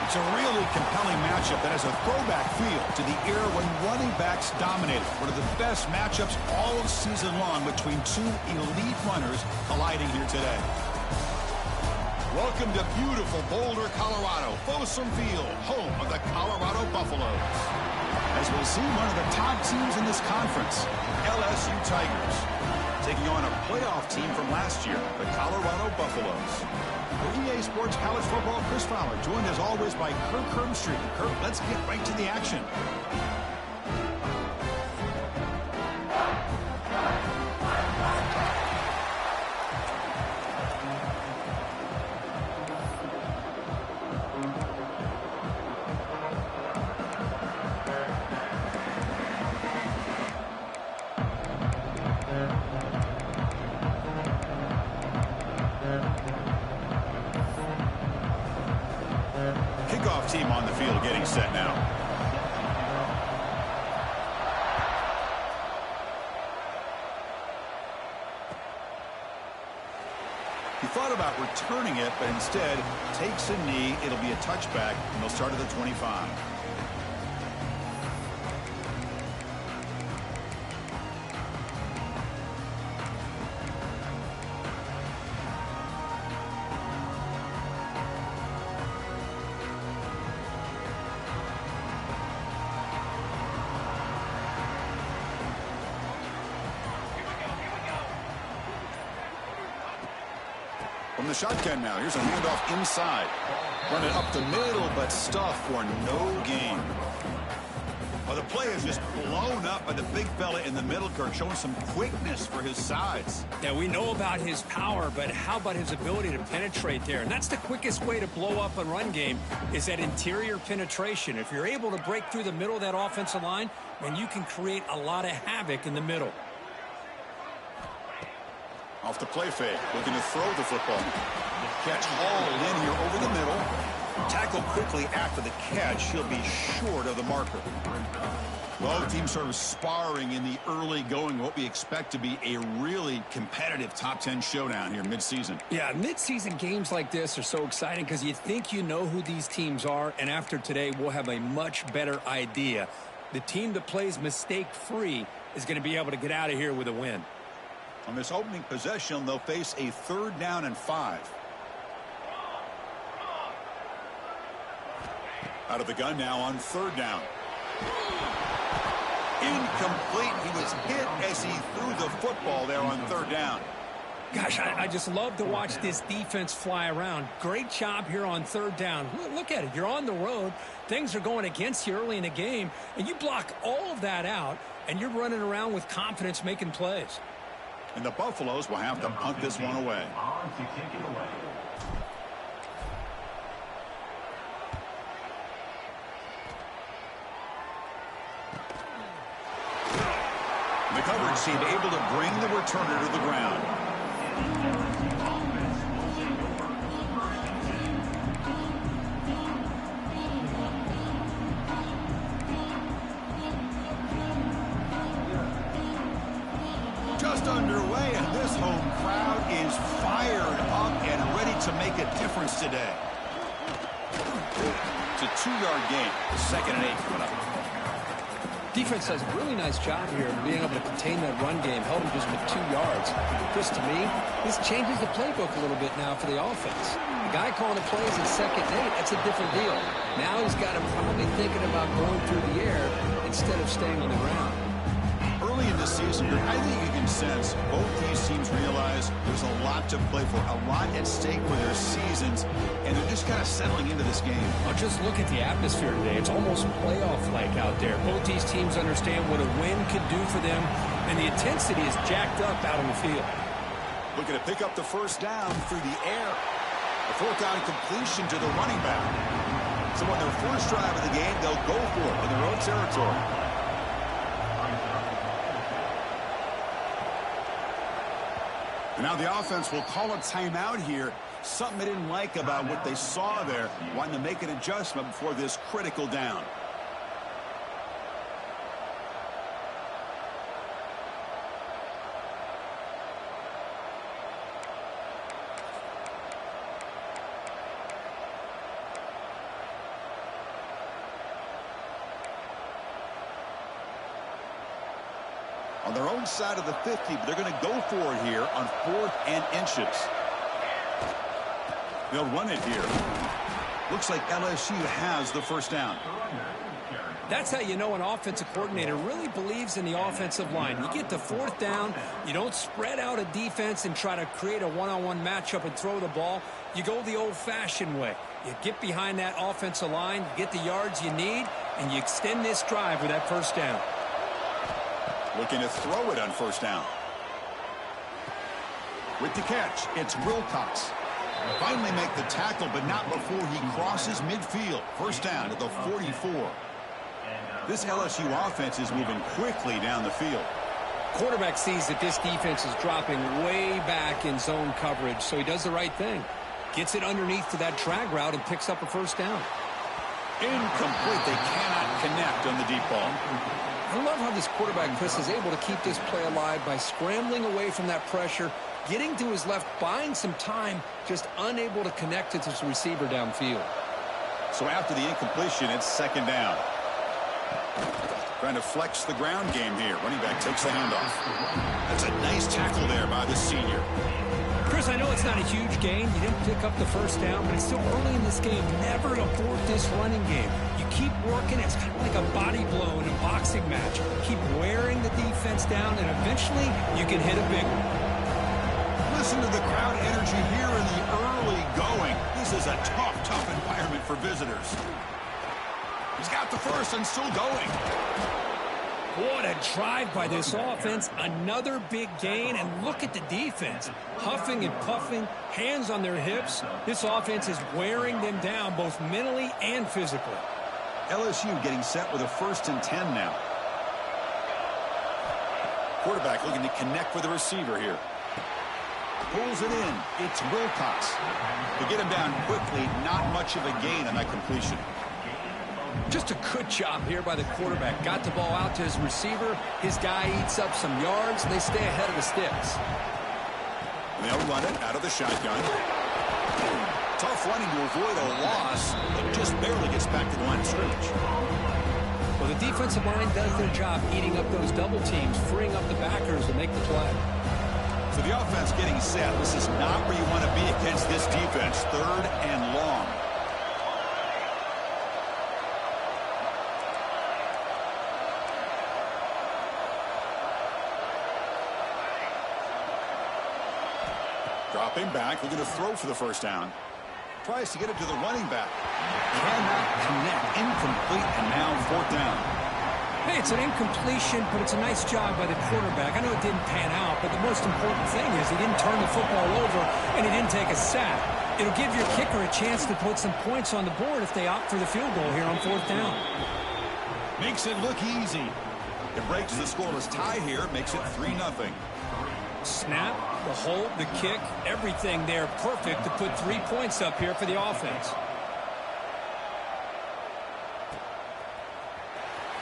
It's a really compelling matchup that has a throwback feel to the era when running backs dominated. One of the best matchups all season long between two elite runners colliding here today. Welcome to beautiful Boulder, Colorado, Folsom Field, home of the Colorado Buffaloes. As we'll see, one of the top teams in this conference, LSU Tigers, taking on a playoff team from last year, the Colorado Buffaloes. For EA Sports College Football, Chris Fowler, joined as always by Kirk Herbstreit. Kirk, let's get right to the action. Kickoff team on the field getting set now. He thought about returning it, but instead takes a knee. It'll be a touchback, and they'll start at the 25. From the shotgun now, here's a handoff inside. Run it up the middle, but stuff for no gain. Well, the play is just blown up by the big fella in the middle, Kirk, showing some quickness for his size. Yeah, we know about his power, but how about his ability to penetrate there? And that's the quickest way to blow up a run game, is that interior penetration. If you're able to break through the middle of that offensive line, then you can create a lot of havoc in the middle. Off the play fake, looking to throw the football. Catch hauled in here over the middle. Tackle quickly after the catch. He'll be short of the marker. Both teams sort of sparring in the early going. What we expect to be a really competitive top 10 showdown here midseason. Yeah, midseason games like this are so exciting because you think you know who these teams are, and after today, we'll have a much better idea. The team that plays mistake-free is going to be able to get out of here with a win. On this opening possession, they'll face a 3rd down and 5. Out of the gun now on 3rd down. Incomplete. He was hit as he threw the football there on 3rd down. Gosh, I just love to watch this defense fly around. Great job here on 3rd down. Look at it. You're on the road. Things are going against you early in the game, and you block all of that out, and you're running around with confidence making plays. And the Buffaloes will have to punt this one away. The coverage team able to bring the returner to the ground. Just underway, and this home crowd is fired up and ready to make a difference today. It's a 2-yard gain. 2nd and 8 coming up. Defense does a really nice job here of being able to contain that run game, held him just with 2 yards. Chris, to me, this changes the playbook a little bit now for the offense. The guy calling the plays in 2nd and 8, that's a different deal. Now he's got him probably thinking about going through the air instead of staying on the ground. Early in the season, I think you can sense both these teams realize there's a lot to play for, a lot at stake for their seasons, and they're just kind of settling into this game. Well, just look at the atmosphere today. It's almost playoff-like out there. Both these teams understand what a win could do for them, and the intensity is jacked up out on the field. Looking to pick up the 1st down through the air. A 4th down completion to the running back. So on their first drive of the game, they'll go for it in their own territory. And now the offense will call a timeout here. Something they didn't like about what they saw there. Wanting to make an adjustment before this critical down. On their own side of the 50, but they're going to go for it here on 4th and inches. They'll run it here. Looks like LSU has the first down. That's how you know an offensive coordinator really believes in the offensive line. You get the 4th down, you don't spread out a defense and try to create a one-on-one matchup and throw the ball. You go the old-fashioned way. You get behind that offensive line, you get the yards you need, and you extend this drive with that first down. Looking to throw it on first down. With the catch, it's Wilcox. Finally make the tackle, but not before he crosses midfield. First down at the 44. This LSU offense is moving quickly down the field. Quarterback sees that this defense is dropping way back in zone coverage, so he does the right thing. Gets it underneath to that drag route and picks up a first down. Incomplete. They cannot connect on the deep ball. I love how this quarterback, Chris, is able to keep this play alive by scrambling away from that pressure, getting to his left, buying some time, just unable to connect to his receiver downfield. So after the incompletion, it's second down. Trying to flex the ground game here. Running back takes the handoff. That's a nice tackle there by the senior. Chris, I know it's not a huge gain. You didn't pick up the first down, but it's still early in this game. Never abort this running game. You keep working. It's kind of like a body blow in a boxing match. Keep wearing the defense down, and eventually you can hit a big one. Listen to the crowd energy here in the early going. This is a tough environment for visitors. He's got the first and still going. What a drive by this offense. Another big gain, and look at the defense. Huffing and puffing, hands on their hips. This offense is wearing them down both mentally and physically. LSU getting set with a 1st and 10 now. Quarterback looking to connect with the receiver here. Pulls it in. It's Wilcox. To get him down quickly, not much of a gain on that completion. Just a good job here by the quarterback. Got the ball out to his receiver. His guy eats up some yards. They stay ahead of the sticks. They'll run it out of the shotgun. Tough running to avoid a loss, but just barely gets back to the line of scrimmage. Well, the defensive line does their job eating up those double teams, freeing up the backers to make the play. So the offense getting set. This is not where you want to be against this defense. 3rd and long. Dropping back, looking to throw for the first down. Tries to get it to the running back. Cannot connect. Incomplete, and now 4th down. Hey, it's an incompletion, but it's a nice job by the quarterback. I know it didn't pan out, but the most important thing is he didn't turn the football over and he didn't take a sack. It'll give your kicker a chance to put some points on the board if they opt for the field goal here on 4th down. Makes it look easy. It breaks the scoreless tie here, makes it 3-0. Snap, the hold, the kick, everything there perfect to put 3 points up here for the offense.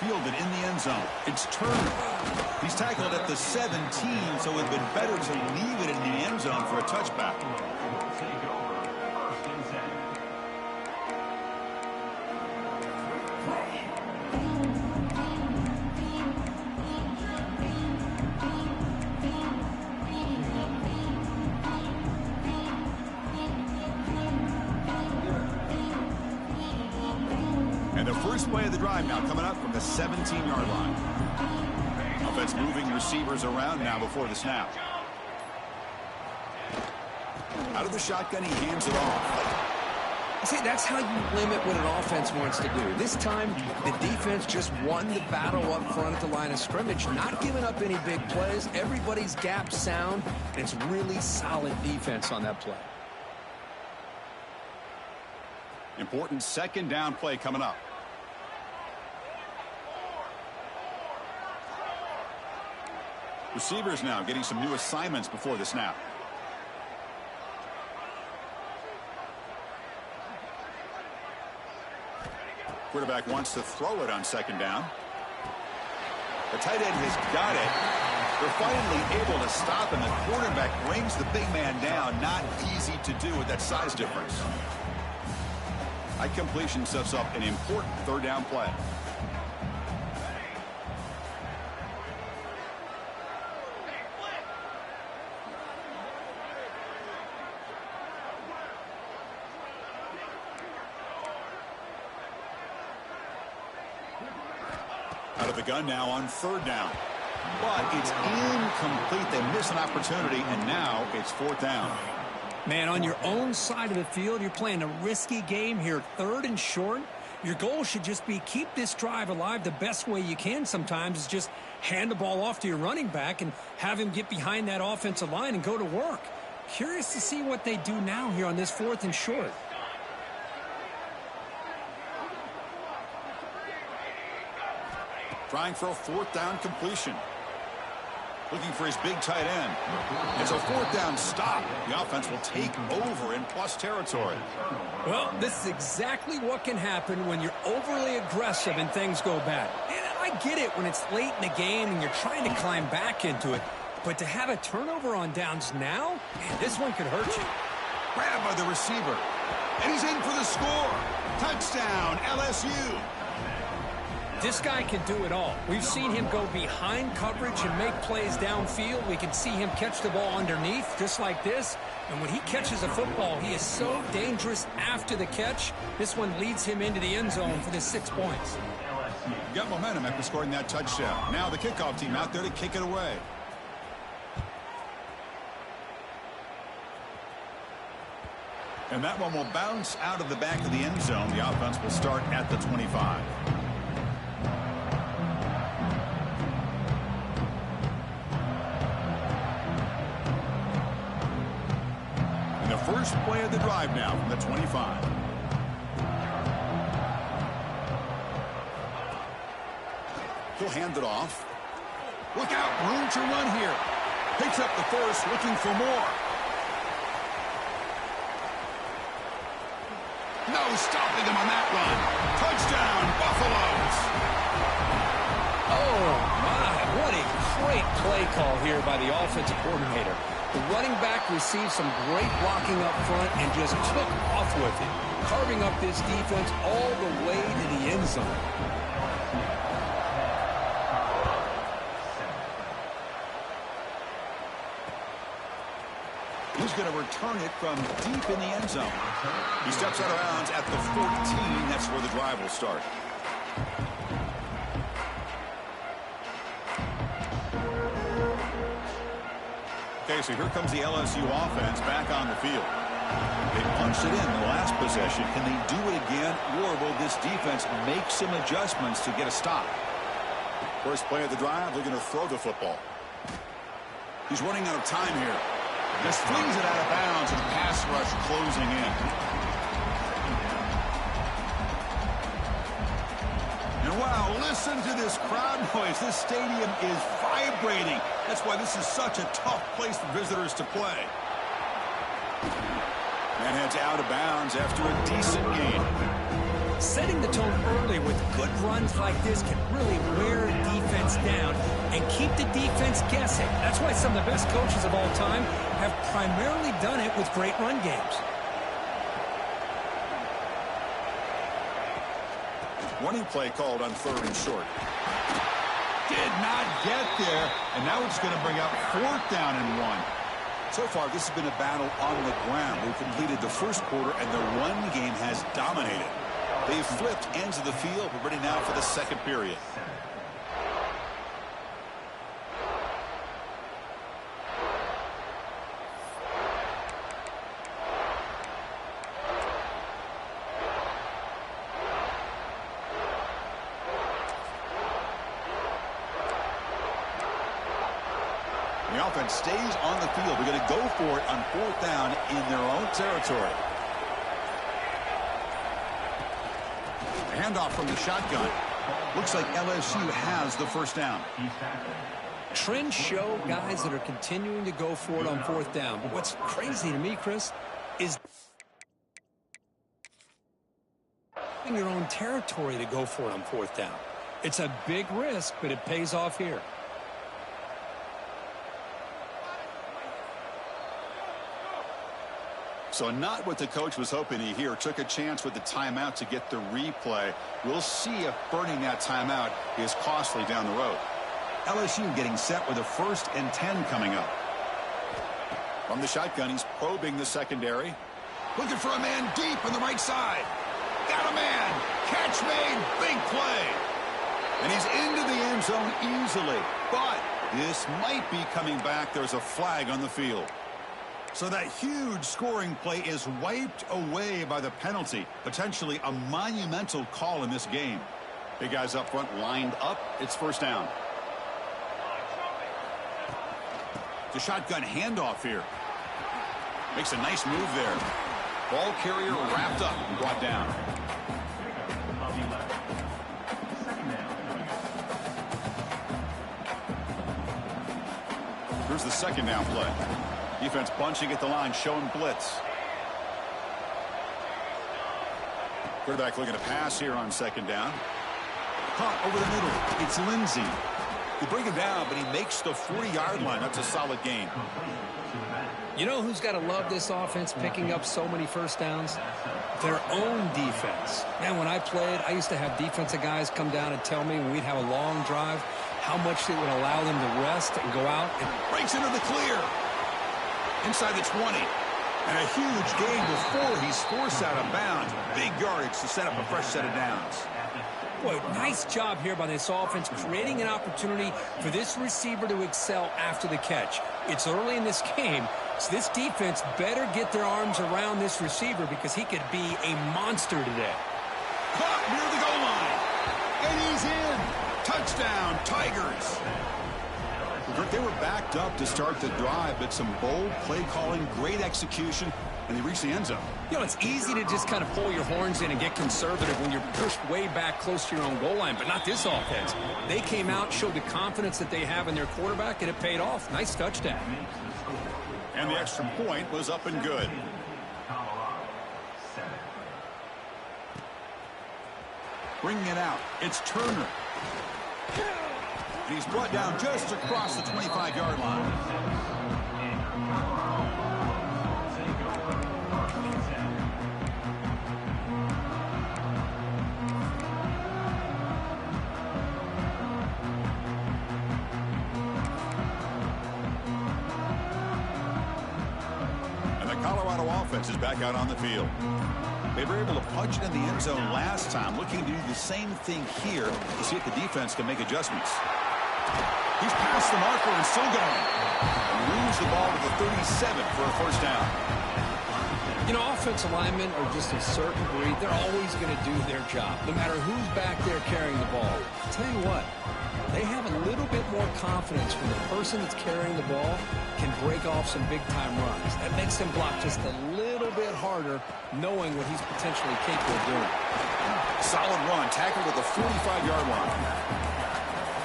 Fielded in the end zone. It's Turner. He's tackled at the 17, so it would have been better to leave it in the end zone for a touchback. And the first play of the drive now coming up from the 17-yard line. Offense moving receivers around now before the snap. Out of the shotgun, he hands it off. See, that's how you limit what an offense wants to do. This time, the defense just won the battle up front at the line of scrimmage, not giving up any big plays. Everybody's gap sound, and it's really solid defense on that play. Important 2nd down play coming up. Receivers now getting some new assignments before the snap. Quarterback wants to throw it on 2nd down. The tight end has got it. They're finally able to stop, and the quarterback brings the big man down. Not easy to do with that size difference. That completion sets up an important 3rd down play. with the gun now on 3rd down. But it's incomplete. They miss an opportunity, and now it's 4th down. Man, on your own side of the field, you're playing a risky game here, 3rd and short. Your goal should just be keep this drive alive the best way you can sometimes is just hand the ball off to your running back and have him get behind that offensive line and go to work. Curious to see what they do now here on this 4th and short. Trying for a 4th down completion. Looking for his big tight end. It's a 4th down stop. The offense will take over in plus territory. Well, this is exactly what can happen when you're overly aggressive and things go bad. And I get it when it's late in the game and you're trying to climb back into it. But to have a turnover on downs now, man, this one could hurt you. Grabbed by the receiver. And he's in for the score. Touchdown, LSU. This guy can do it all. We've seen him go behind coverage and make plays downfield. We can see him catch the ball underneath, just like this. And when he catches a football, he is so dangerous after the catch. This one leads him into the end zone for the 6 points. Got momentum after scoring that touchdown. Now the kickoff team out there to kick it away. And that one will bounce out of the back of the end zone. The offense will start at the 25. First play of the drive now from the 25. He'll hand it off. Look out, room to run here. Picks up the first, looking for more. No stopping him on that run. Touchdown, Buffaloes. Oh, my, what a great play call here by the offensive coordinator. The running back received some great blocking up front and just took off with it, carving up this defense all the way to the end zone. He's going to return it from deep in the end zone. He steps out of bounds at the 14. That's where the drive will start. Okay, so here comes the LSU offense back on the field. They punched it in the last possession. Can they do it again, or will this defense make some adjustments to get a stop? First play of the drive, they're going to throw the football. He's running out of time here. Just flings it out of bounds, and the pass rush closing in. And wow, listen to this crowd noise. This stadium is vibrating. That's why this is such a tough place for visitors to play. And heads out of bounds after a decent game. Setting the tone early with good runs like this can really wear a defense down and keep the defense guessing. That's why some of the best coaches of all time have primarily done it with great run games. Running play called on 3rd and short. Did not get there, and now it's going to bring up 4th down and 1. So far, this has been a battle on the ground. We've completed the first quarter, and the run game has dominated. They've flipped ends of the field. We're ready now for the second period. The offense stays on the field. They're going to go for it on 4th down in their own territory. A handoff from the shotgun. Looks like LSU has the first down. Trends show guys that are continuing to go for it on 4th down. But what's crazy to me, Chris, is in your own territory to go for it on 4th down. It's a big risk, but it pays off here. So not what the coach was hoping to hear. Took a chance with the timeout to get the replay. We'll see if burning that timeout is costly down the road. LSU getting set with a 1st and 10 coming up. From the shotgun, he's probing the secondary. Looking for a man deep on the right side. Got a man. Catch made. Big play. And he's into the end zone easily. But this might be coming back. There's a flag on the field. So that huge scoring play is wiped away by the penalty. Potentially a monumental call in this game. Big guys up front lined up. It's first down. The shotgun handoff here. Makes a nice move there. Ball carrier wrapped up and brought down. Here's the second down play. Defense bunching at the line, showing blitz. Quarterback looking to pass here on second down. Caught over the middle. It's Lindsey. They bring him down, but he makes the 40-yard line. That's a solid gain. You know who's got to love this offense picking up so many first downs? Their own defense. Man, when I played, I used to have defensive guys come down and tell me when we'd have a long drive how much it would allow them to rest and go out. And breaks into the clear. Inside the 20. And a huge gain before he's forced out of bounds. Big yardage to set up a fresh set of downs. Boy, nice job here by this offense, creating an opportunity for this receiver to excel after the catch. It's early in this game, so this defense better get their arms around this receiver because he could be a monster today. Caught near the goal line. And he's in. Touchdown, Tigers. They were backed up to start the drive, but some bold play calling, great execution, and they reached the end zone. You know, it's easy to just kind of pull your horns in and get conservative when you're pushed way back close to your own goal line, but not this offense. They came out, showed the confidence that they have in their quarterback, and it paid off. Nice touchdown. And the extra point was up and good. Bringing it out, it's Turner. And he's brought down just across the 25-yard line. And the Colorado offense is back out on the field. They were able to punch it in the end zone last time, looking to do the same thing here to see if the defense can make adjustments. He's past the marker and still going. And moves the ball to the 37 for a first down. You know, offensive linemen are just a certain breed. They're always going to do their job, no matter who's back there carrying the ball. I'll tell you what, they have a little bit more confidence when the person that's carrying the ball can break off some big-time runs. That makes them block just a little bit harder, knowing what he's potentially capable of doing. Solid run, tackled at the 45-yard line.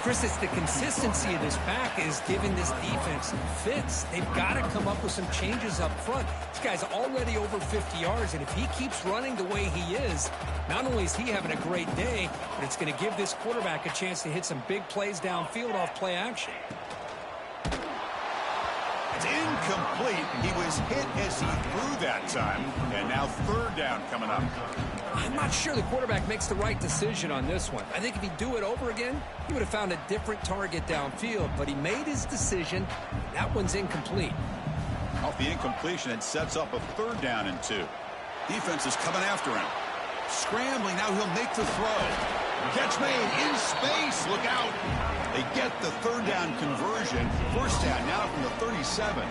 Chris, it's the consistency of this pack is giving this defense fits. They've got to come up with some changes up front. This guy's already over 50 yards, and if he keeps running the way he is, not only is he having a great day, but it's going to give this quarterback a chance to hit some big plays downfield off play action. It's incomplete. He was hit as he threw that time, and now third down coming up. I'm not sure the quarterback makes the right decision on this one. I think if he'd do it over again, he would have found a different target downfield, but he made his decision. That one's incomplete. Off the incompletion, it sets up a third down and 2. Defense is coming after him. Scrambling, now he'll make the throw. Catch made in space, look out. They get the third down conversion. First down now from the 37.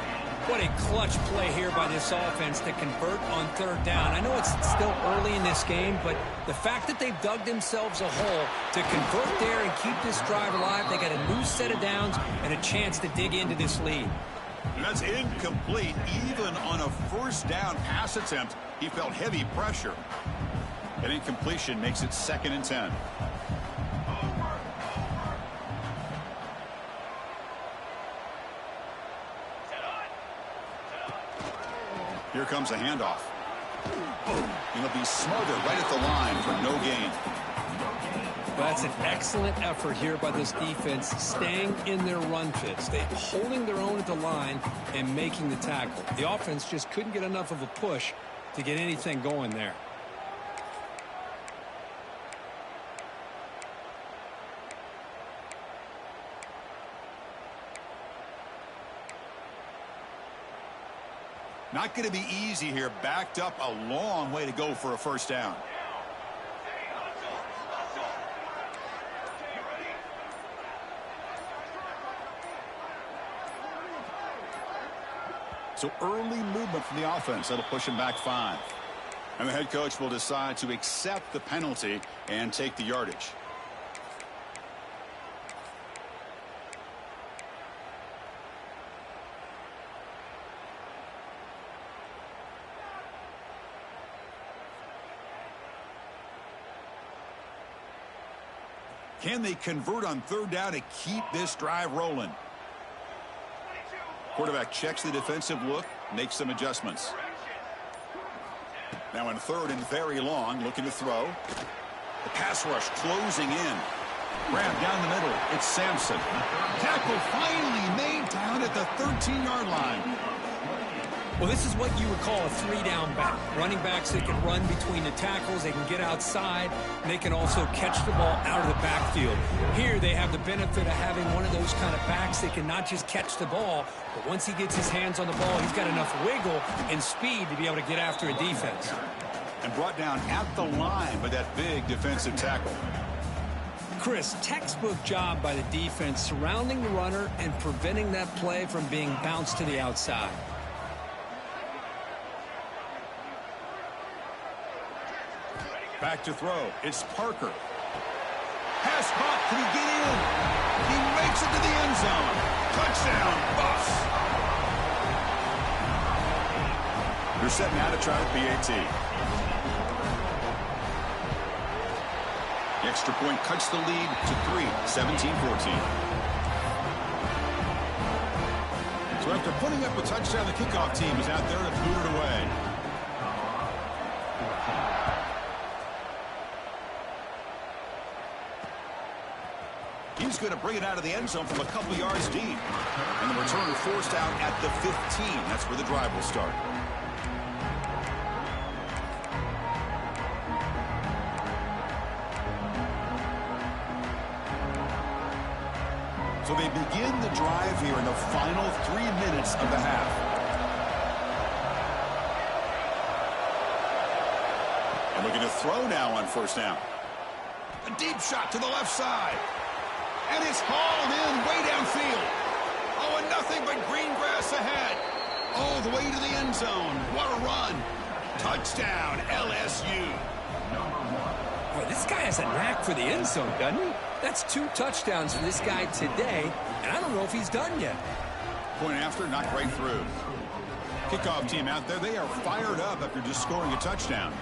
What a clutch play here by this offense to convert on third down. I know it's still early in this game, but the fact that they've dug themselves a hole to convert there and keep this drive alive, they got a new set of downs and a chance to dig into this lead. And that's incomplete. Even on a first down pass attempt, he felt heavy pressure. An incompletion makes it 2nd and 10. Here comes a handoff. And he'll be smothered right at the line for no gain. Well, that's an excellent effort here by this defense, staying in their run fits. They're holding their own at the line and making the tackle. The offense just couldn't get enough of a push to get anything going there. Not going to be easy here. Backed up a long way to go for a first down. So early movement from the offense. That'll push him back 5. And the head coach will decide to accept the penalty and take the yardage. Can they convert on 3rd down to keep this drive rolling? Quarterback checks the defensive look, makes some adjustments. Now in 3rd and very long, looking to throw. The pass rush closing in. Grab down the middle. It's Sampson. Tackle finally made down at the 13-yard line. Well, this is what you would call a 3-down back. Running backs that can run between the tackles, they can get outside, and they can also catch the ball out of the backfield. Here they have the benefit of having one of those kind of backs that can not just catch the ball, but once he gets his hands on the ball, he's got enough wiggle and speed to be able to get after a defense. And brought down at the line by that big defensive tackle. Chris, textbook job by the defense surrounding the runner and preventing that play from being bounced to the outside. Back to throw. It's Parker. Pass caught. Can he get in? He makes it to the end zone. Touchdown, Buffs. They're set now to try the PAT. The extra point cuts the lead to 3, 17-14. So after putting up a touchdown, the kickoff team is out there to boot it away. He's going to bring it out of the end zone from a couple yards deep. And the returner forced out at the 15. That's where the drive will start. So they begin the drive here in the final 3 minutes of the half. And looking to throw now on 1st down. A deep shot to the left side. And it's hauled in way downfield. Oh, and nothing but green grass ahead. Oh, the way to the end zone. What a run. Touchdown, LSU. Boy, this guy has a knack for the end zone, doesn't he? That's 2 touchdowns for this guy today, and I don't know if he's done yet. Point after, knocked right through. Kickoff team out there, they are fired up after just scoring a touchdown.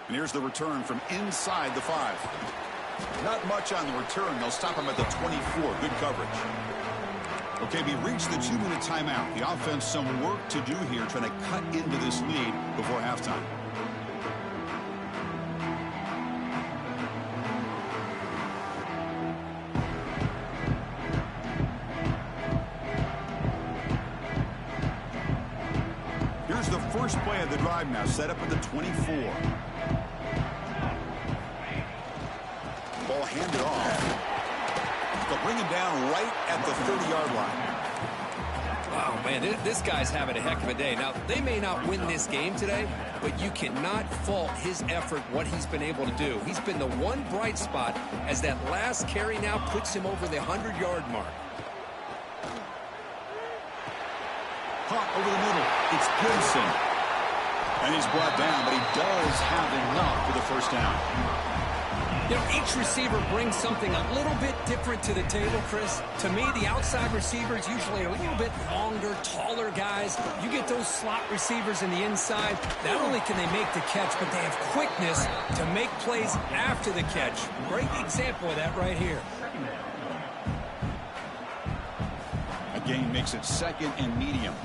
And here's the return from inside the 5. Not much on the return. They'll stop him at the 24. Good coverage. Okay, we reached the 2-minute timeout. The offense some work to do here, trying to cut into this lead before halftime. Here's the first play of the drive now, set up at the 24. Ball handed off. They'll bring him down right at the 30-yard line. Wow, man, this guy's having a heck of a day. Now, they may not win this game today, but you cannot fault his effort, what he's been able to do. He's been the one bright spot as that last carry now puts him over the 100-yard mark. Caught over the middle. It's Gibson. And he's brought down, but he does have enough for the 1st down. You know, each receiver brings something a little bit different to the table, Chris. To me, the outside receivers usually are a little bit longer, taller guys. You get those slot receivers in the inside, not only can they make the catch, but they have quickness to make plays after the catch. Great example of that right here. A gain makes it 2nd and medium.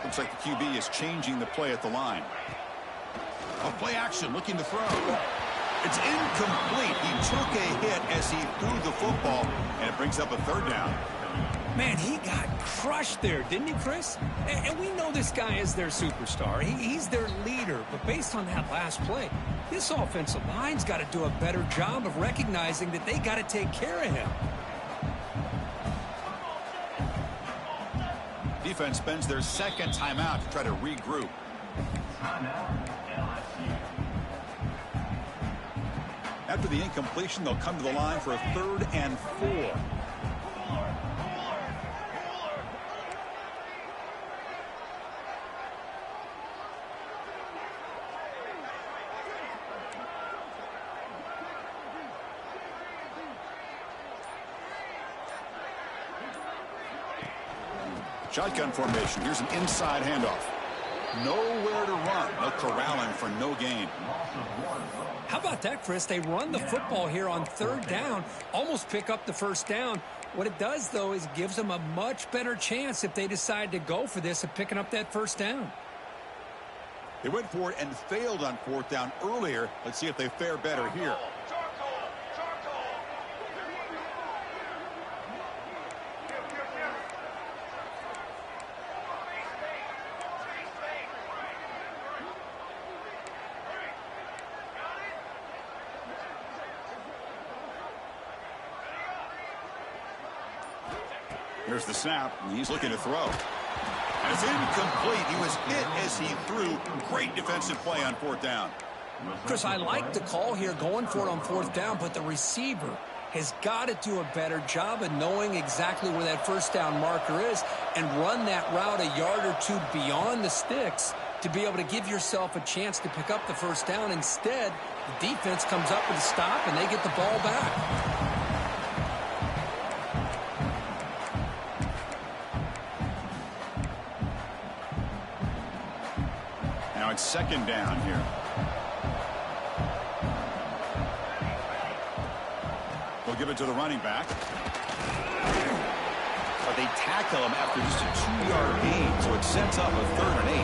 Looks like the QB is changing the play at the line. A play action, looking to throw. It's incomplete. He took a hit as he threw the football, and it brings up a 3rd down. Man, he got crushed there, didn't he, Chris? And we know this guy is their superstar. He's their leader. But based on that last play, this offensive line's got to do a better job of recognizing that they got to take care of him. Defense spends their 2nd timeout to try to regroup. After the incompletion, they'll come to the line for a 3rd and 4. Shotgun formation. Here's an inside handoff. Nowhere to run. No corralling for no gain. How about that, Chris? They run the football here on 3rd down, almost pick up the 1st down. What it does, though, is gives them a much better chance if they decide to go for this of picking up that 1st down. They went for it and failed on 4th down earlier. Let's see if they fare better here. Here's the snap. He's looking to throw. And it's incomplete. He was hit as he threw. Great defensive play on 4th down. Chris, I like the call here going for it on 4th down, but the receiver has got to do a better job of knowing exactly where that 1st down marker is and run that route a yard or 2 beyond the sticks to be able to give yourself a chance to pick up the 1st down. Instead, the defense comes up with a stop and they get the ball back. Now it's 2nd down here. We'll give it to the running back. But they tackle him after just a 2-yard gain, so it sets up a 3rd and 8.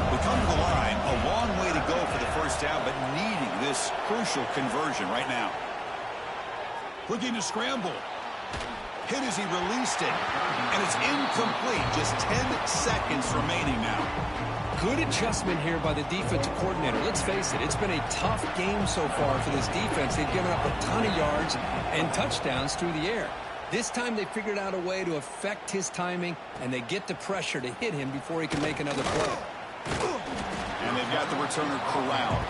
We come to the line, a long way to go for the 1st down, but needing this crucial conversion right now. Looking to scramble. Hit as he released it. And it's incomplete. Just 10 seconds remaining now. Good adjustment here by the defensive coordinator. Let's face it, it's been a tough game so far for this defense. They've given up a ton of yards and touchdowns through the air. This time they figured out a way to affect his timing, and they get the pressure to hit him before he can make another play. And they've got the returner corralled.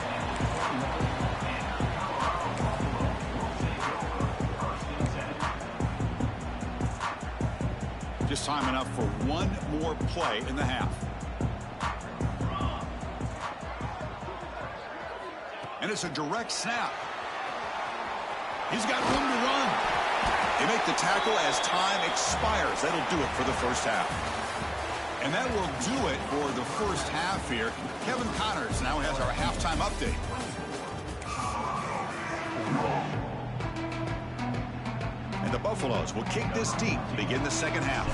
Just time enough for one more play in the half. And it's a direct snap. He's got room to run. They make the tackle as time expires. That'll do it for the 1st half. And that will do it for the 1st half here. Kevin Connors now has our halftime update. And the Buffaloes will kick this deep to begin the 2nd half.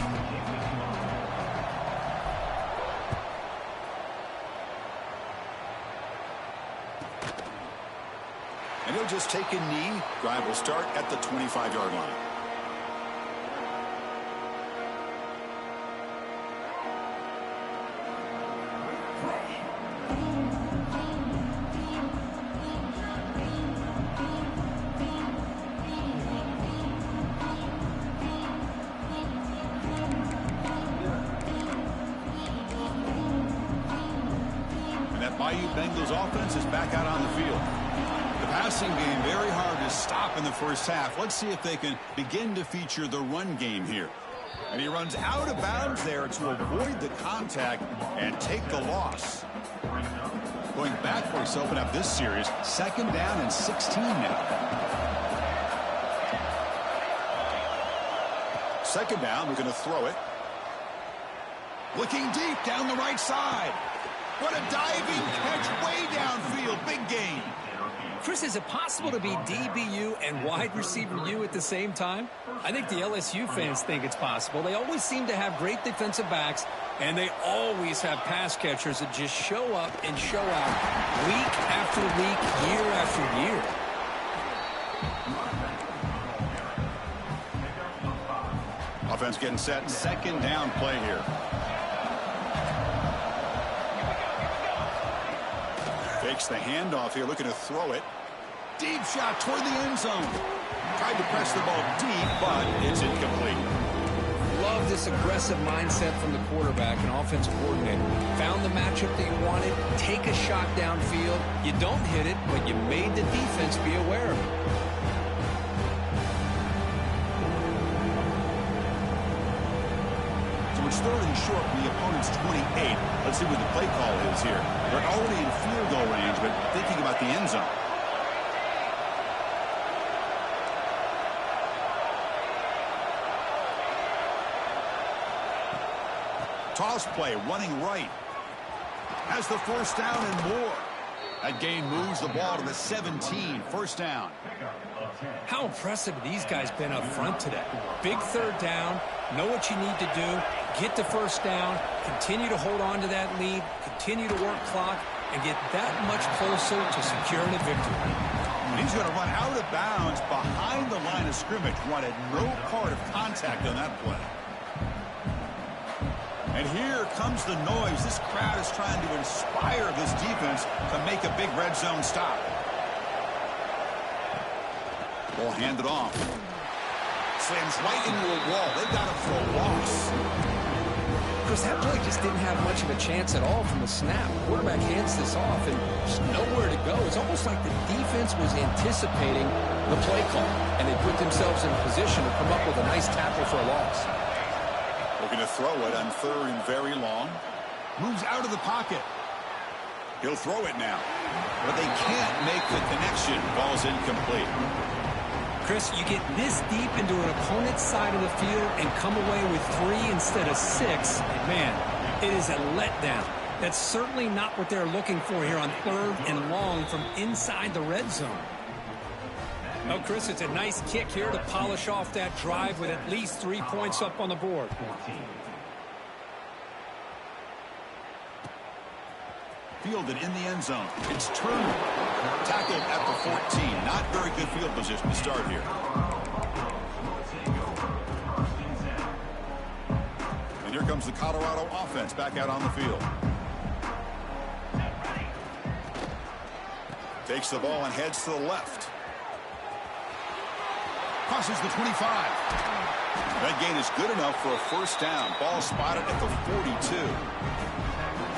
And he'll just take a knee. Drive will start at the 25-yard line. And that Bayou Bengals offense is back out on the field. Passing game very hard to stop in the 1st half. Let's see if they can begin to feature the run game here. And he runs out of bounds there to avoid the contact and take the loss. Going backwards to open up this series. 2nd down and 16 now. 2nd down, we're going to throw it. Looking deep down the right side. What a diving catch way downfield. Big gain. Chris, is it possible to be DBU and wide receiver U at the same time? I think the LSU fans think it's possible. They always seem to have great defensive backs, and they always have pass catchers that just show up and show out week after week, year after year. Offense getting set. 2nd down play here. Fakes the handoff here, looking to throw it. Deep shot toward the end zone. Tried to press the ball deep, but it's incomplete. Love this aggressive mindset from the quarterback and offensive coordinator. Found the matchup that you wanted, take a shot downfield. You don't hit it, but you made the defense be aware of it. So it's 3rd and short from the opponent's 28. Let's see what the play call is here. They're already in field goal range, but thinking about the end zone. Toss play, running right. Has the first down and more. That gain moves the ball to the 17. First down. How impressive have these guys been up front today? Big 3rd down, know what you need to do, get the first down, continue to hold on to that lead, continue to work clock, and get that much closer to securing a victory. And he's going to run out of bounds behind the line of scrimmage. Wanted no part of contact on that play. And here comes the noise. This crowd is trying to inspire this defense to make a big red zone stop. Ball handed off. Slams right into a wall. They've got him for a loss. Chris, that play just didn't have much of a chance at all from the snap. Quarterback hands this off and just nowhere to go. It's almost like the defense was anticipating the play call, and they put themselves in a position to come up with a nice tackle for a loss. Looking to throw it on 3rd and very long. Moves out of the pocket. He'll throw it now. But they can't make the connection. Ball's incomplete. Chris, you get this deep into an opponent's side of the field and come away with 3 instead of 6. And man, it is a letdown. That's certainly not what they're looking for here on 3rd and long from inside the red zone. Oh, Chris, it's a nice kick here to polish off that drive with at least 3 points up on the board. Fielded in the end zone. It's Turner. Tackled at the 14. Not very good field position to start here. And here comes the Colorado offense back out on the field. Takes the ball and heads to the left. Crosses the 25. That gain is good enough for a first down. Ball spotted at the 42.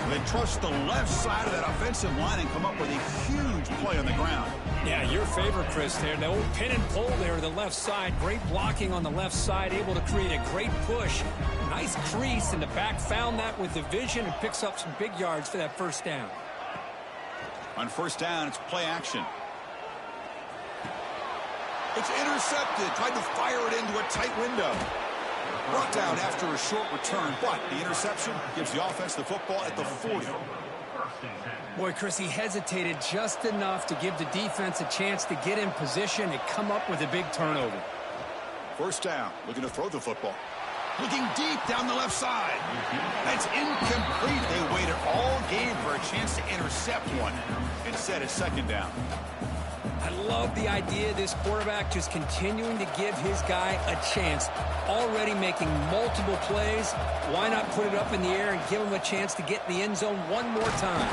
They trust the left side of that offensive line and come up with a huge play on the ground. Yeah, your favorite, Chris, there. The old pin and pull there, the left side. Great blocking on the left side, able to create a great push. Nice crease, and the back found that with the vision and picks up some big yards for that first down. On first down, it's play action. It's intercepted. Tried to fire it into a tight window. Brought down after a short return, but the interception gives the offense the football at the 40. Boy, Chris, he hesitated just enough to give the defense a chance to get in position and come up with a big turnover. First down, looking to throw the football. Looking deep down the left side. That's incomplete. They waited all game for a chance to intercept one. Instead, it's second down. I love the idea of this quarterback just continuing to give his guy a chance. Already making multiple plays. Why not put it up in the air and give him a chance to get in the end zone one more time?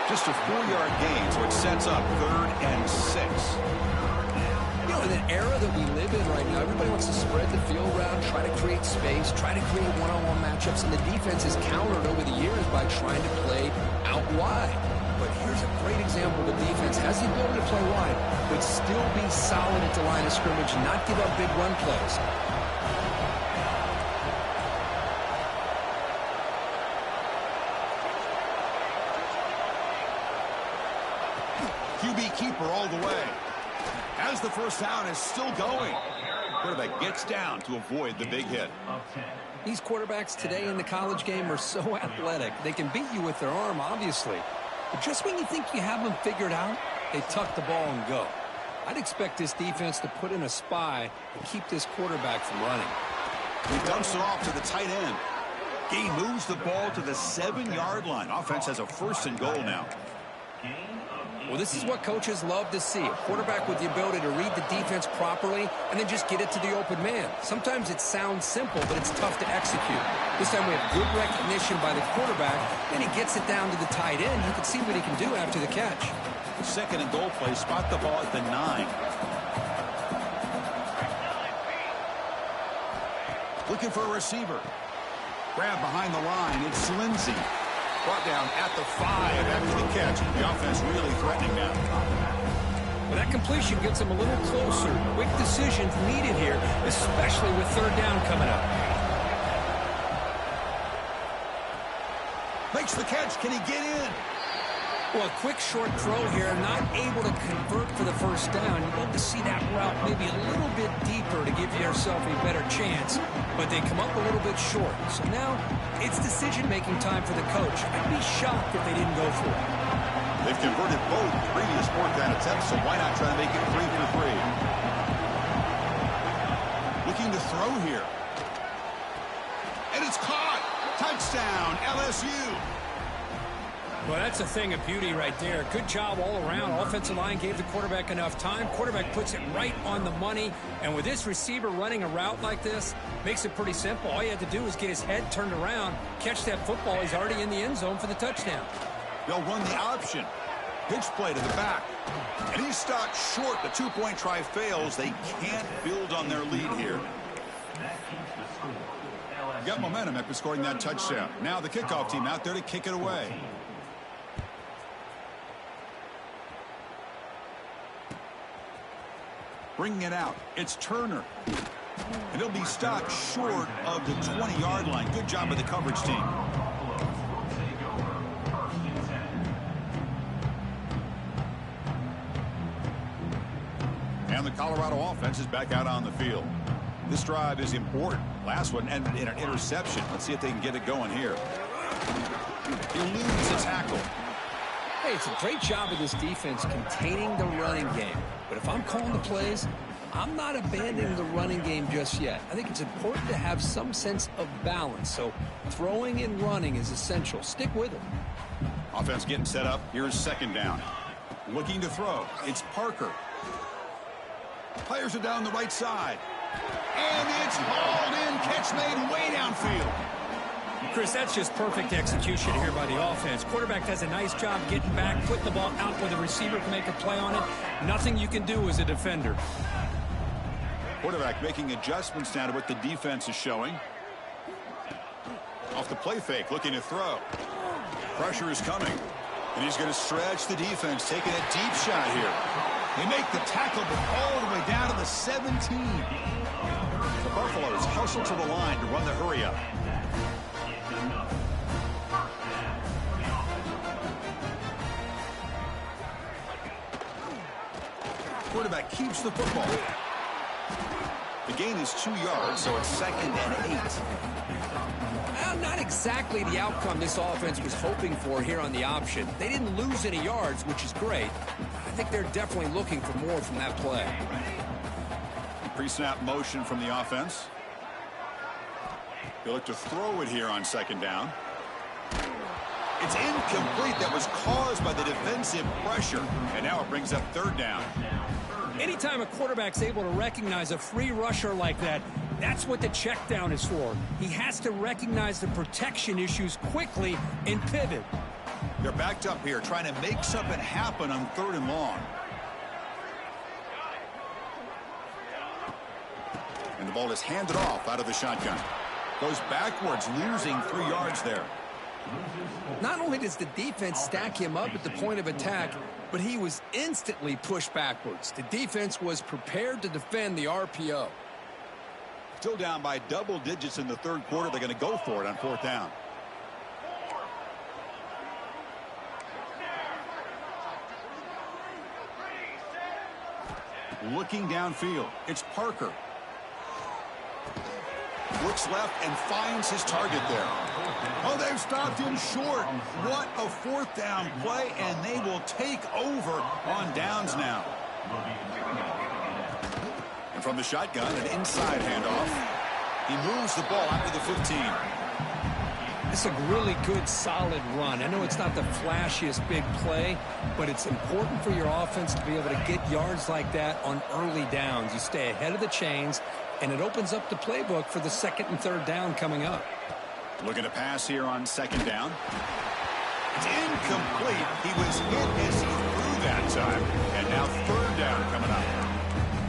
Just a 4-yard gain, so it sets up 3rd and 6. You know, in an era that we live in right now, everybody wants to spread the field around, try to create space, try to create one-on-one matchups, and the defense has countered over the years by trying to play out wide. But here's a great example. The defense has the ability to play wide, but still be solid at the line of scrimmage, not give up big run plays. QB keeper all the way. As the first down is still going. Quarterback gets down to avoid the big hit. These quarterbacks today in the college game are so athletic. They can beat you with their arm, obviously. But just when you think you have them figured out, they tuck the ball and go. I'd expect this defense to put in a spy and keep this quarterback from running. He dumps it off to the tight end. He moves the ball to the 7-yard line. Offense has a 1st and goal now. Well, this is what coaches love to see. A quarterback with the ability to read the defense properly and then just get it to the open man. Sometimes it sounds simple, but it's tough to execute. This time we have good recognition by the quarterback, and he gets it down to the tight end. You can see what he can do after the catch. 2nd and goal play. Spot the ball at the 9. Looking for a receiver. Grab behind the line. It's Lindsey. Brought down at the 5 after the catch. The offense really threatening now. Well, that completion gets them a little closer. Quick decisions needed here, especially with third down coming up. Makes the catch. Can he get in? Well, a quick short throw here, not able to convert for the first down. You'd love to see that route maybe a little bit deeper to give yourself a better chance, but they come up a little bit short. So now it's decision-making time for the coach. I'd be shocked if they didn't go for it. They've converted both previous fourth down attempts, so why not try to make it 3 for 3? Looking to throw here. And it's caught. Touchdown, LSU. Well, that's a thing of beauty right there. Good job all around. Offensive line gave the quarterback enough time. Quarterback puts it right on the money. And with this receiver running a route like this, makes it pretty simple. All you had to do is get his head turned around, catch that football. He's already in the end zone for the touchdown. They'll run the option. Pitch play to the back. And he's stopped short. The two-point try fails. They can't build on their lead here. Got momentum after scoring that touchdown. Now the kickoff team out there to kick it away. Bringing it out. It's Turner. And he'll be stopped short of the 20-yard line. Good job by the coverage team. And the Colorado offense is back out on the field. This drive is important. Last one ended in an interception. Let's see if they can get it going here. He eludes the tackle. Hey, it's a great job of this defense containing the running game. But if I'm calling the plays, I'm not abandoning the running game just yet. I think it's important to have some sense of balance. So throwing and running is essential. Stick with it. Offense getting set up. Here's second down. Looking to throw. It's Parker. Fires it down the right side. And it's hauled in. Catch made way downfield. Chris, that's just perfect execution here by the offense. Quarterback does a nice job getting back, putting the ball out where the receiver can make a play on it. Nothing you can do as a defender. Quarterback making adjustments now to what the defense is showing. Off the play fake, looking to throw. Pressure is coming. And he's going to stretch the defense, taking a deep shot here. They make the tackle, but all the way down to the 17. The Buffaloes hustle to the line to run the hurry up. Quarterback keeps the football. The gain is 2 yards, so it's 2nd and 8. Well, not exactly the outcome this offense was hoping for here on the option. They didn't lose any yards, which is great. I think they're definitely looking for more from that play. Pre-snap motion from the offense. They'll look to throw it here on second down. It's incomplete. That was caused by the defensive pressure. And now it brings up third down. Anytime a quarterback's able to recognize a free rusher like that, that's what the check down is for. He has to recognize the protection issues quickly and pivot. They're backed up here trying to make something happen on 3rd and long. And the ball is handed off out of the shotgun. Goes backwards, losing 3 yards there. Not only does the defense stack him up at the point of attack, but he was instantly pushed backwards. The defense was prepared to defend the RPO. Still down by double digits in the 3rd quarter. They're going to go for it on 4th down. Looking downfield. It's Parker. Looks left and finds his target there. Oh, they've stopped him short. What a 4th down play, and they will take over on downs now. And from the shotgun, an inside handoff. He moves the ball out to the 15. It's a really good, solid run. I know it's not the flashiest big play, but it's important for your offense to be able to get yards like that on early downs. You stay ahead of the chains, and it opens up the playbook for the 2nd and 3rd down coming up. Looking to pass here on 2nd down. It's incomplete. He was hit as he threw that time. And now 3rd down coming up.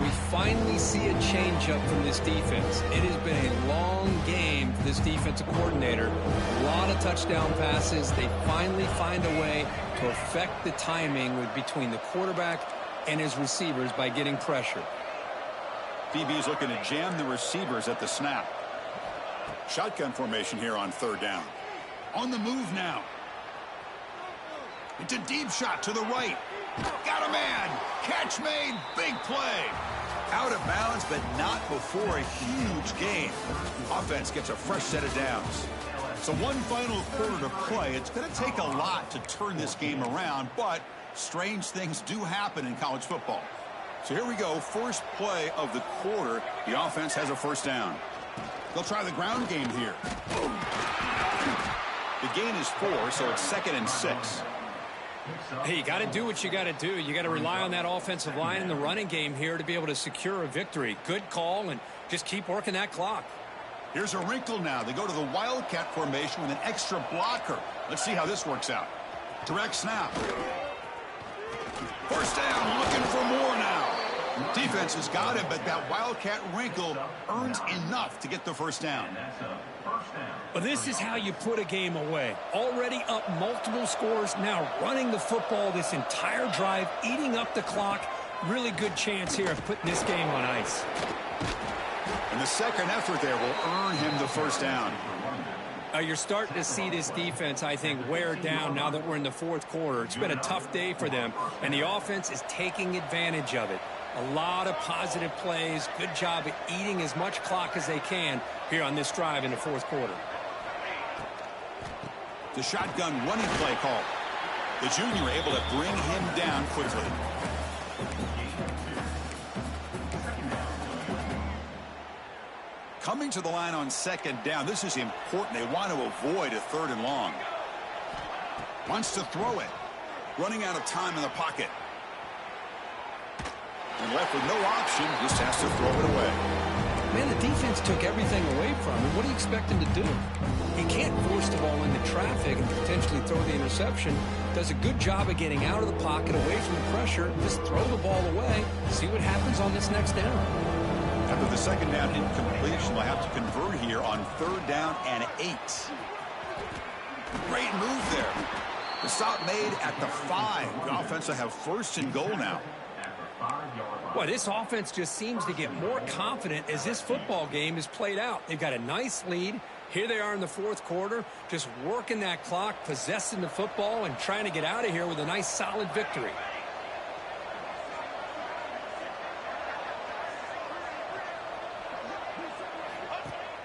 We finally see a change-up from this defense. It has been a long game for this defensive coordinator. A lot of touchdown passes. They finally find a way to affect the timing between the quarterback and his receivers by getting pressure. DB is looking to jam the receivers at the snap. Shotgun formation here on third down. On the move now. It's a deep shot to the right. Got a man. Catch made. Big play. Out of bounds, but not before a huge gain. Offense gets a fresh set of downs. So one final quarter to play. It's going to take a lot to turn this game around, but strange things do happen in college football. So here we go. First play of the quarter. The offense has a first down. They'll try the ground game here. The gain is 4, so it's 2nd and 6. Hey, you got to do what you got to do. You got to rely on that offensive line in the running game here to be able to secure a victory. Good call, and just keep working that clock. Here's a wrinkle now. They go to the Wildcat formation with an extra blocker. Let's see how this works out. Direct snap. First down, looking for more now. Defense has got him, but that Wildcat wrinkle earns enough to get the first down. Well, this is how you put a game away. Already up multiple scores, now running the football this entire drive, eating up the clock. Really good chance here of putting this game on ice. And the second effort there will earn him the first down. You're starting to see this defense, I think, wear down now that we're in the fourth quarter. It's been a tough day for them, and the offense is taking advantage of it. A lot of positive plays. Good job at eating as much clock as they can here on this drive in the fourth quarter. The shotgun running play call. The junior able to bring him down quickly. Coming to the line on second down. This is important. They want to avoid a 3rd and long. Wants to throw it. Running out of time in the pocket. And left with no option. Just has to throw it away. Man, the defense took everything away from him. What do you expect him to do? He can't force the ball into traffic and potentially throw the interception. Does a good job of getting out of the pocket, away from the pressure. Just throw the ball away. See what happens on this next down. After the second down incompletion, they'll have to convert here on 3rd down and 8. Great move there. The stop made at the 5. The offense will have 1st and goal now. Boy, this offense just seems to get more confident as this football game is played out. They've got a nice lead. Here they are in the fourth quarter, just working that clock, possessing the football, and trying to get out of here with a nice, solid victory.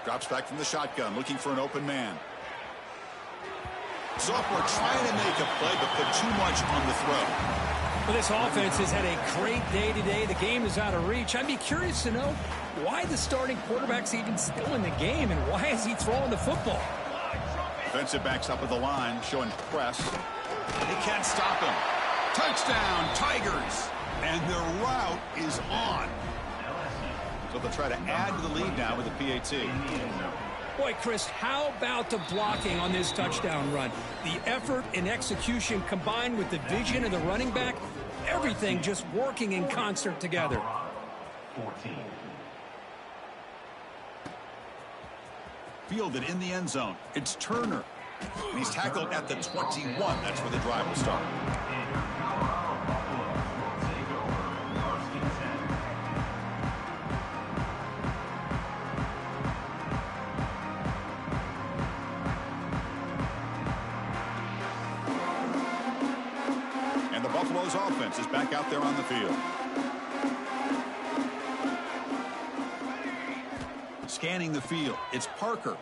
Drops back from the shotgun, looking for an open man. Sophomore trying to make a play, but put too much on the throw. Well, this offense has had a great day today. The game is out of reach. I'd be curious to know why the starting quarterback's even still in the game, and why is he throwing the football? Defensive backs up at the line, showing press. They can't stop him. Touchdown, Tigers! And their route is on. So they'll try to add to the lead now with the PAT. Boy, Chris, how about the blocking on this touchdown run? The effort and execution combined with the vision of the running back, everything just working in concert together. 14. Fielded in the end zone. It's Turner. And he's tackled at the 21. That's where the drive will start. Buffalo's offense is back out there on the field. Scanning the field. It's Parker.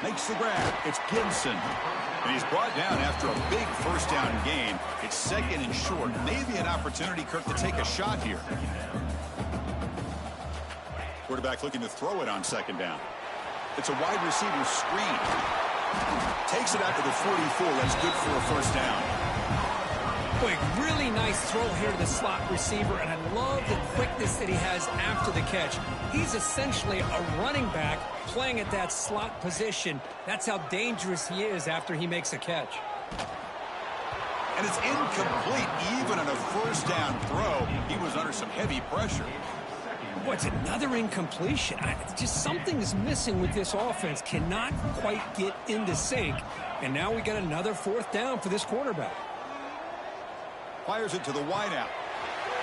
Makes the grab. It's Gibson. And he's brought down after a big first down gain. It's 2nd and short. Maybe an opportunity, Kirk, to take a shot here. Quarterback looking to throw it on 2nd down. It's a wide receiver screen. Takes it out to the 44. That's good for a first down. Boy, really nice throw here to the slot receiver, and I love the quickness that he has after the catch. He's essentially a running back playing at that slot position. That's how dangerous he is after he makes a catch. And it's incomplete. Even on a first down throw, he was under some heavy pressure. What's another incompletion? Just something is missing with this offense. Cannot quite get into sync. And now we got another fourth down for this quarterback. Fires it to the wideout.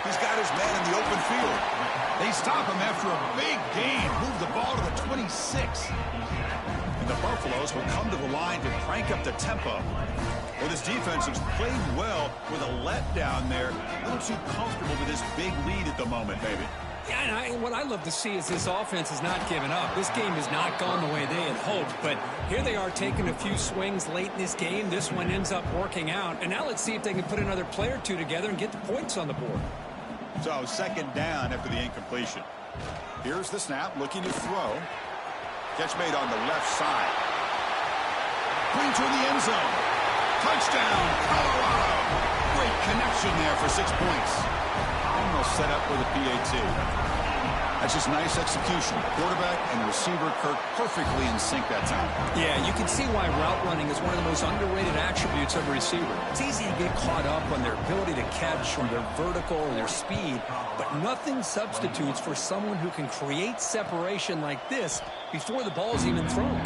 He's got his man in the open field. They stop him after a big gain. Move the ball to the 26. And the Buffaloes will come to the line to crank up the tempo. Well, this defense has played well with a letdown there. A little too comfortable with this big lead at the moment, maybe. Yeah, and what I love to see is this offense has not given up. This game has not gone the way they had hoped, but here they are taking a few swings late in this game. This one ends up working out, and now let's see if they can put another play or two together and get the points on the board. So second down after the incompletion. Here's the snap, looking to throw. Catch made on the left side. Clean toward the end zone. Touchdown, Colorado. Great connection there for 6 points. And they'll set up with a PAT. That's just nice execution. Quarterback and receiver Kirk perfectly in sync that time. Yeah, you can see why route running is one of the most underrated attributes of a receiver. It's easy to get caught up on their ability to catch or their vertical or their speed, but nothing substitutes for someone who can create separation like this before the ball's even thrown.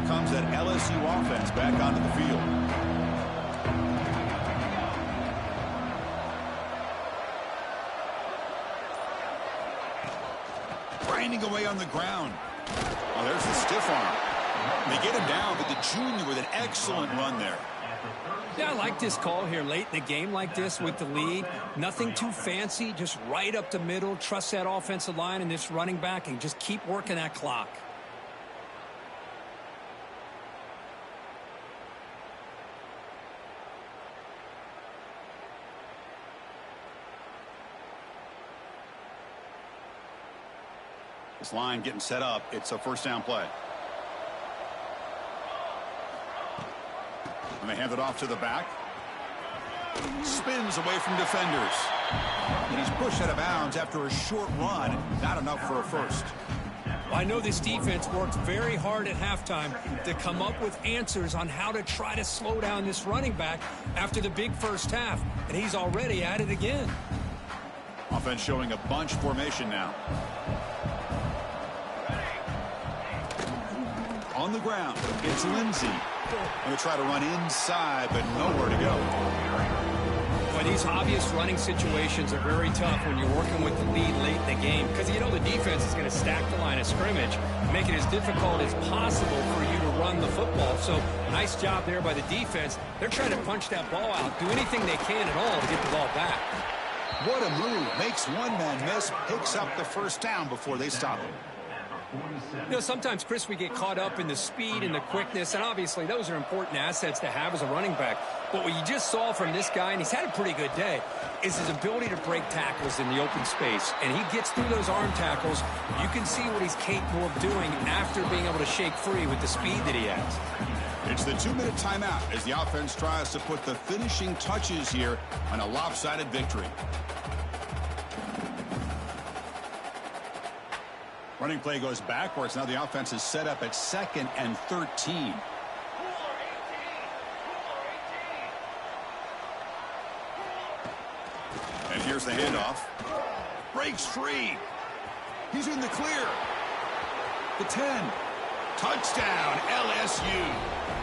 Comes that LSU offense back onto the field. Grinding away on the ground. Oh, there's the stiff arm. They get him down, but the junior with an excellent run there. Yeah, I like this call here late in the game like this with the lead. Nothing too fancy, just right up the middle. Trust that offensive line and this running back and just keep working that clock. This line getting set up. It's a first down play. And they hand it off to the back. Spins away from defenders. And he's pushed out of bounds after a short run. Not enough for a first. Well, I know this defense worked very hard at halftime to come up with answers on how to try to slow down this running back after the big first half. And he's already at it again. Offense showing a bunch formation now. On the ground, it's Lindsey. Going to try to run inside, but nowhere to go. Well, these obvious running situations are very tough when you're working with the lead late in the game because you know the defense is going to stack the line of scrimmage, make it as difficult as possible for you to run the football. So, nice job there by the defense. They're trying to punch that ball out, do anything they can at all to get the ball back. What a move. Makes one man miss, picks up the first down before they stop him. You know, sometimes, Chris, we get caught up in the speed and the quickness, and obviously those are important assets to have as a running back. But what you just saw from this guy, and he's had a pretty good day, is his ability to break tackles in the open space. And he gets through those arm tackles. You can see what he's capable of doing after being able to shake free with the speed that he has. It's the 2-minute timeout as the offense tries to put the finishing touches here on a lopsided victory. Running play goes backwards. Now the offense is set up at 2nd and 13. And here's the handoff. Breaks free. He's in the clear. The 10. Touchdown, LSU.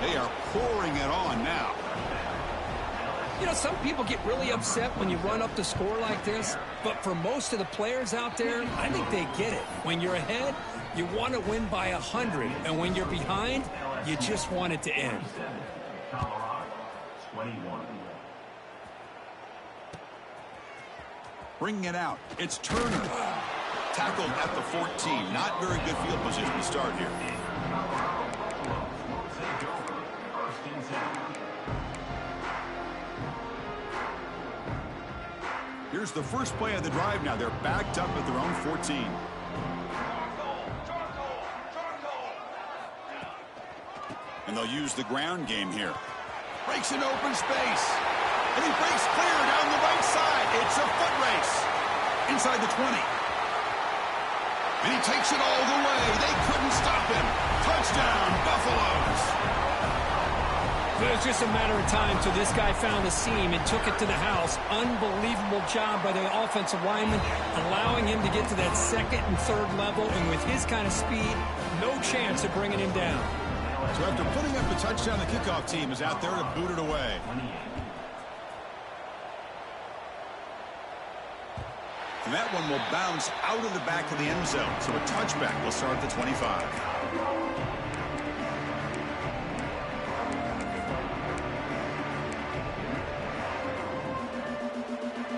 They are pouring it on now. You know, some people get really upset when you run up the score like this, but for most of the players out there, I think they get it. When you're ahead, you want to win by 100, and when you're behind, you just want it to end. Bringing it out, it's Turner. Tackled at the 14. Not very good field position to start here. Here's the first play of the drive now. They're backed up at their own 14. And they'll use the ground game here. Breaks in open space. And he breaks clear down the right side. It's a foot race. Inside the 20. And he takes it all the way. They couldn't stop him. Touchdown, Buffaloes. It was just a matter of time till this guy found the seam and took it to the house. Unbelievable job by the offensive lineman, allowing him to get to that second and third level. And with his kind of speed, no chance of bringing him down. So after putting up the touchdown, the kickoff team is out there to boot it away. And that one will bounce out of the back of the end zone. So a touchback will start at the 25.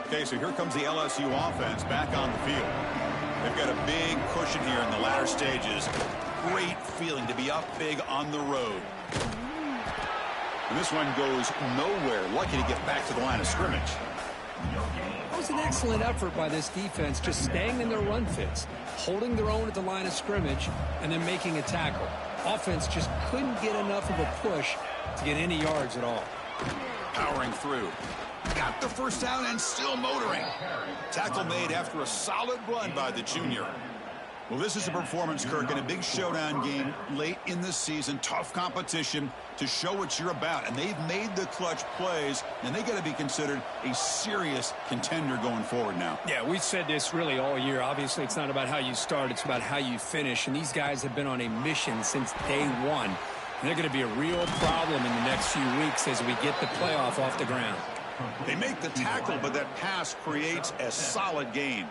Okay, so here comes the LSU offense back on the field. They've got a big cushion here in the latter stages. Great feeling to be up big on the road. And this one goes nowhere. Lucky to get back to the line of scrimmage. That was an excellent effort by this defense, just staying in their run fits, holding their own at the line of scrimmage, and then making a tackle. Offense just couldn't get enough of a push to get any yards at all. Powering through. Got the first down and still motoring. Tackle made after a solid run by the junior. Well, this is a performance, Kirk, in a big showdown game late in the season. Tough competition to show what you're about. And they've made the clutch plays, and they got to be considered a serious contender going forward now. Yeah, we've said this really all year. Obviously, it's not about how you start. It's about how you finish. And these guys have been on a mission since day one. And they're going to be a real problem in the next few weeks as we get the playoff off the ground. They make the tackle, but that pass creates a solid gain.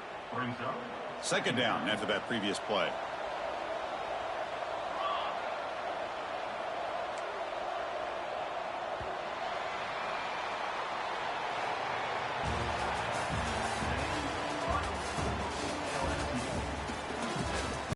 Second down after that previous play.